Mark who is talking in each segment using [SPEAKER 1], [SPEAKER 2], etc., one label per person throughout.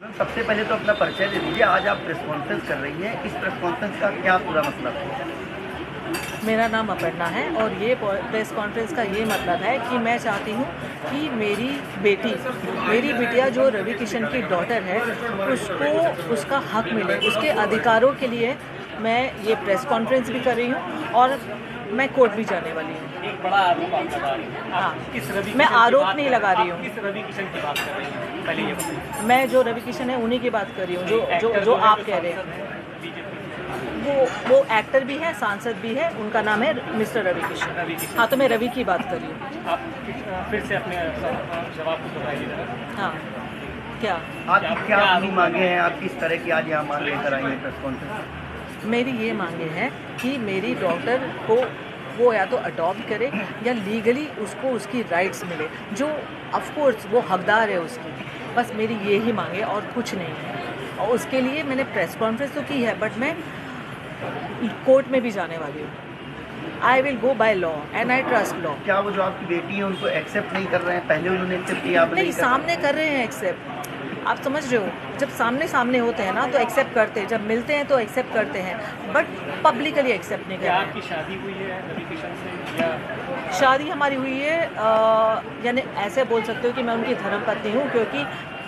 [SPEAKER 1] सबसे पहले तो अपना परिचय दे दीजिए। आज आप प्रेस कॉन्फ्रेंस कर रही हैं, इस प्रेस कॉन्फ्रेंस का क्या पूरा मतलब है?
[SPEAKER 2] मेरा नाम अपर्णा है और ये प्रेस कॉन्फ्रेंस का ये मतलब है कि मैं चाहती हूँ कि मेरी बिटिया जो रवि किशन की डॉटर है उसको उसका हक मिले, उसके अधिकारों के लिए मैं ये प्रेस कॉन्फ्रेंस भी कर रही हूँ और मैं कोर्ट भी जाने वाली हूँ।
[SPEAKER 3] एक बड़ा आरोप आप लगा रही हैं।
[SPEAKER 2] हाँ,
[SPEAKER 3] किस रवि
[SPEAKER 2] मैं
[SPEAKER 3] किशन की
[SPEAKER 2] आरोप
[SPEAKER 3] बात
[SPEAKER 2] नहीं
[SPEAKER 3] कर-
[SPEAKER 2] लगा रही
[SPEAKER 3] आप
[SPEAKER 2] हूँ।
[SPEAKER 3] किस रवि किशन की बात कर रही हैं, पहले ये बताइए।
[SPEAKER 2] मैं जो रवि किशन है उन्हीं की बात कर रही हूँ, जो आप कह रहे हैं। वो एक्टर भी है, सांसद भी है, उनका नाम है मिस्टर रवि किशन। हाँ, तो मैं रवि की बात कर रही हूँ।
[SPEAKER 3] आप फिर से अपने जवाब को बताइए जरा।
[SPEAKER 2] हाँ, क्या
[SPEAKER 1] आपकी क्या अपनी मांगे हैं? आप किस तरह की आज यहाँ मांग लेकर आई हैं प्रेस कॉन्फ्रेंस?
[SPEAKER 2] मेरी ये मांगे हैं कि मेरी डॉटर को वो या तो अडॉप्ट करे या लीगली उसको उसकी राइट्स मिले, जो ऑफ कोर्स वो हकदार है उसकी। बस मेरी ये ही मांगे और कुछ नहीं है। और उसके लिए मैंने प्रेस कॉन्फ्रेंस तो की है, बट मैं कोर्ट में भी जाने वाली हूँ। I will go by law and I trust law.
[SPEAKER 1] क्या वो जो आपकी बेटी है उनको एक्सेप्ट नहीं कर रहे हैं? पहले उन्होंने एक्सेप्ट किया, आप
[SPEAKER 2] नहीं, सामने कर रहे हैं एक्सेप्ट। आप समझ रहे हो, जब सामने होते हैं ना तो एक्सेप्ट करते हैं, जब मिलते हैं तो एक्सेप्ट करते हैं, बट पब्लिकली एक्सेप्ट नहीं
[SPEAKER 3] क्या
[SPEAKER 2] करते
[SPEAKER 3] आपकी शादी हुई है रवि किशन से या
[SPEAKER 2] हैं। शादी हमारी हुई है, यानी ऐसे बोल सकते हो कि मैं उनकी धर्मपत्नी हूँ, क्योंकि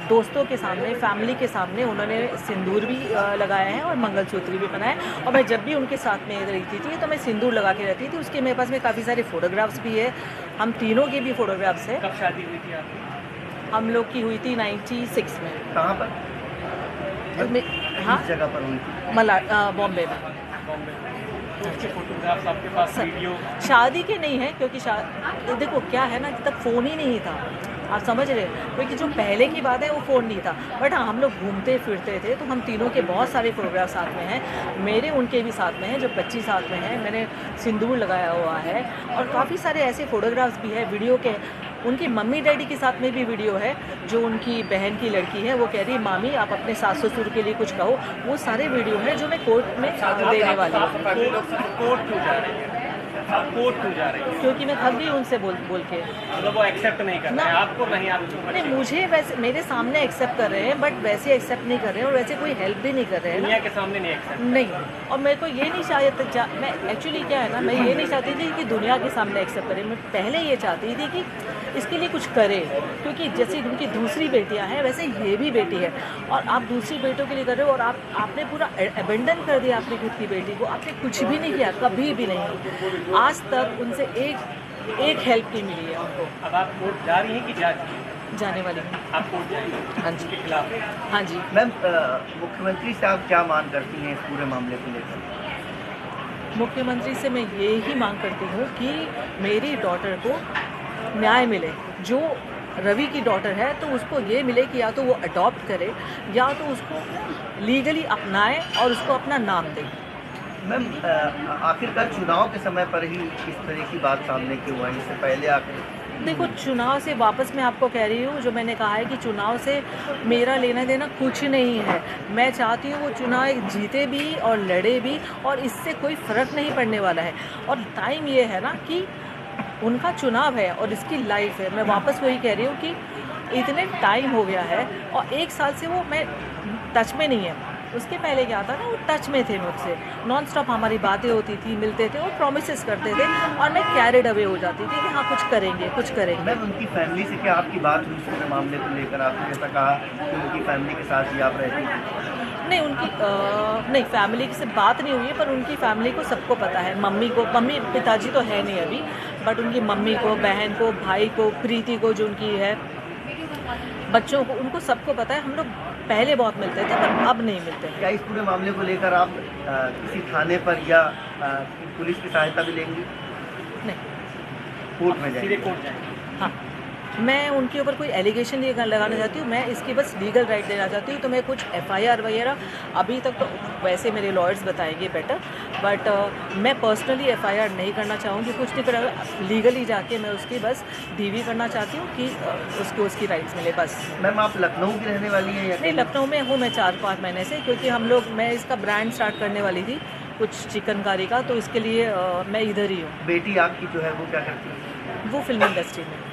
[SPEAKER 2] दोस्तों के सामने, फैमिली के सामने उन्होंने सिंदूर भी लगाया है और मंगलसूत्र भी पहना है। और मैं जब भी उनके साथ में रहती थी तो मैं सिंदूर लगा के रहती थी। उसके मेरे पास में काफ़ी सारे फ़ोटोग्राफ्स भी है, हम तीनों के भी फ़ोटोग्राफ्स है।
[SPEAKER 3] कब शादी हुई थी आपकी?
[SPEAKER 2] हम लोग की हुई थी 96 में।
[SPEAKER 1] कहाँ पर?
[SPEAKER 2] हाँ,
[SPEAKER 1] किस जगह पर हुई थी?
[SPEAKER 2] बॉम्बे में।
[SPEAKER 3] बॉम्बे में। तो उसके फोटोग्राफ्स आपके पास, वीडियो?
[SPEAKER 2] शादी के नहीं है, क्योंकि देखो क्या है ना कि तब फ़ोन ही नहीं था, आप समझ रहे हो। क्योंकि जो पहले की बात है वो फ़ोन नहीं था, बट हाँ हम लोग घूमते फिरते थे, तो हम तीनों के बहुत सारे फ़ोटोग्राफ साथ में हैं। मेरे उनके भी साथ में हैं, जब बच्ची साथ में है, मैंने सिंदूर लगाया हुआ है। और काफ़ी सारे ऐसे फ़ोटोग्राफ्स भी है वीडियो के। उनकी मम्मी डैडी के साथ में भी वीडियो है, जो उनकी बहन की लड़की है, वो कह रही है मामी आप अपने सास ससुर के लिए कुछ कहो। वो सारे वीडियो हैं जो मैं कोर्ट में देने वाली हूँ।
[SPEAKER 3] कोर्ट क्यों जा रही है? आप कोर्ट क्यों जा रही है?
[SPEAKER 2] क्योंकि मैं थक गई उनसे बोल के।
[SPEAKER 3] मतलब वो एक्सेप्ट नहीं कर रहे हैं आपको, नहीं आप
[SPEAKER 2] नहीं, मुझे वैसे मेरे सामने एक्सेप्ट कर रहे हैं, बट वैसे एक्सेप्ट नहीं कर रहे हैं और वैसे कोई हेल्प भी नहीं कर रहे हैं ना।
[SPEAKER 3] दुनिया के सामने नहीं एक्सेप्ट।
[SPEAKER 2] नहीं, और मेरे को ये नहीं चाहिए मैं एक्चुअली क्या है ना, मैं ये नहीं चाहती थी कि दुनिया के सामने एक्सेप्ट करें। मैं पहले ये चाहती थी कि इसके लिए कुछ करे, क्योंकि जैसे उनकी दूसरी बेटियां हैं वैसे ये भी बेटी है। और आप दूसरी बेटों के लिए कर रहे हो और आपने पूरा अबेंडन कर दिया अपनी खुद की बेटी को। आपने कुछ भी नहीं किया, कभी भी नहीं। आज तक उनसे एक हेल्प नहीं मिली है उनको।
[SPEAKER 3] अब आप कोर्ट जा रही हैं कि जा चुकी हैं?
[SPEAKER 2] जाने वाली हूँ।
[SPEAKER 3] आप कोर्ट जाएंगे?
[SPEAKER 2] हाँ जी।
[SPEAKER 3] उसके खिलाफ?
[SPEAKER 2] हाँ जी।
[SPEAKER 1] मैम, मुख्यमंत्री से आप क्या मांग करती हैं इस पूरे मामले को लेकर?
[SPEAKER 2] मुख्यमंत्री से मैं ये ही मांग करती हूँ कि मेरी डॉटर को न्याय मिले। जो रवि की डॉटर है तो उसको ये मिले कि या तो वो अडॉप्ट करे या तो उसको लीगली अपनाए और उसको अपना नाम दे।
[SPEAKER 1] मैम, आखिरकार चुनाव के समय पर ही इस तरह की बात सामने क्यों आई? इससे पहले आखिर
[SPEAKER 2] देखो, चुनाव से वापस मैं आपको कह रही हूँ, जो मैंने कहा है कि चुनाव से मेरा लेना देना कुछ नहीं है। मैं चाहती हूँ वो चुनाव जीते भी और लड़े भी, और इससे कोई फ़र्क नहीं पड़ने वाला है। और टाइम ये है ना कि उनका चुनाव है और इसकी लाइफ है। मैं वापस वही कह रही हूँ कि इतने टाइम हो गया है और 1 साल से वो मैं टच में नहीं है। उसके पहले क्या था ना, वो टच में थे मुझसे, नॉन स्टॉप हमारी बातें होती थी, मिलते थे और प्रॉमिसेस करते थे, और मैं कैरिड अवे हो जाती थी कि हाँ कुछ करेंगे।
[SPEAKER 1] मैम, उनकी फैमिली से क्या आपकी बात हुई इस पूरे मामले को लेकर? आपने जैसा कहा कि उनकी फैमिली के साथ ही आप रहती थी।
[SPEAKER 2] नहीं, नहीं, फैमिली से बात नहीं हुई है, पर उनकी फैमिली को सबको पता है। मम्मी पिताजी तो है नहीं अभी, बट उनकी मम्मी को, बहन को, भाई को, प्रीति को जो उनकी है, बच्चों को, उनको सबको पता है। हम लोग पहले बहुत मिलते थे पर अब नहीं मिलते हैं।
[SPEAKER 1] क्या इस पूरे मामले को लेकर आप किसी थाने पर या पुलिस की सहायता भी लेंगी?
[SPEAKER 2] नहीं।
[SPEAKER 1] कोर्ट में
[SPEAKER 3] सीधे
[SPEAKER 1] जाएंगे?
[SPEAKER 3] कोर्ट जाएंगे?
[SPEAKER 2] हाँ, मैं उनके ऊपर कोई एलिगेशन नहीं लगाना चाहती हूँ, मैं इसकी बस लीगल राइट देना चाहती हूँ। तो मैं कुछ FIR वगैरह अभी तक तो वैसे मेरे लॉयर्स बताएंगे बेटर, बट मैं पर्सनली FIR नहीं करना चाहूँगी, कुछ नहीं करा। लीगली जाके मैं उसकी बस DV करना चाहती हूँ कि उसको उसकी राइट्स मिले, बस।
[SPEAKER 1] मैम, आप लखनऊ की रहने वाली हैं या
[SPEAKER 2] नहीं, लखनऊ में हूँ मैं 4-5 महीने से, क्योंकि मैं इसका ब्रांड स्टार्ट करने वाली थी कुछ चिकनकारी का, तो इसके लिए मैं इधर ही हूँ।
[SPEAKER 1] बेटी आपकी जो है वो क्या करती है?
[SPEAKER 2] वो फिल्म इंडस्ट्री में।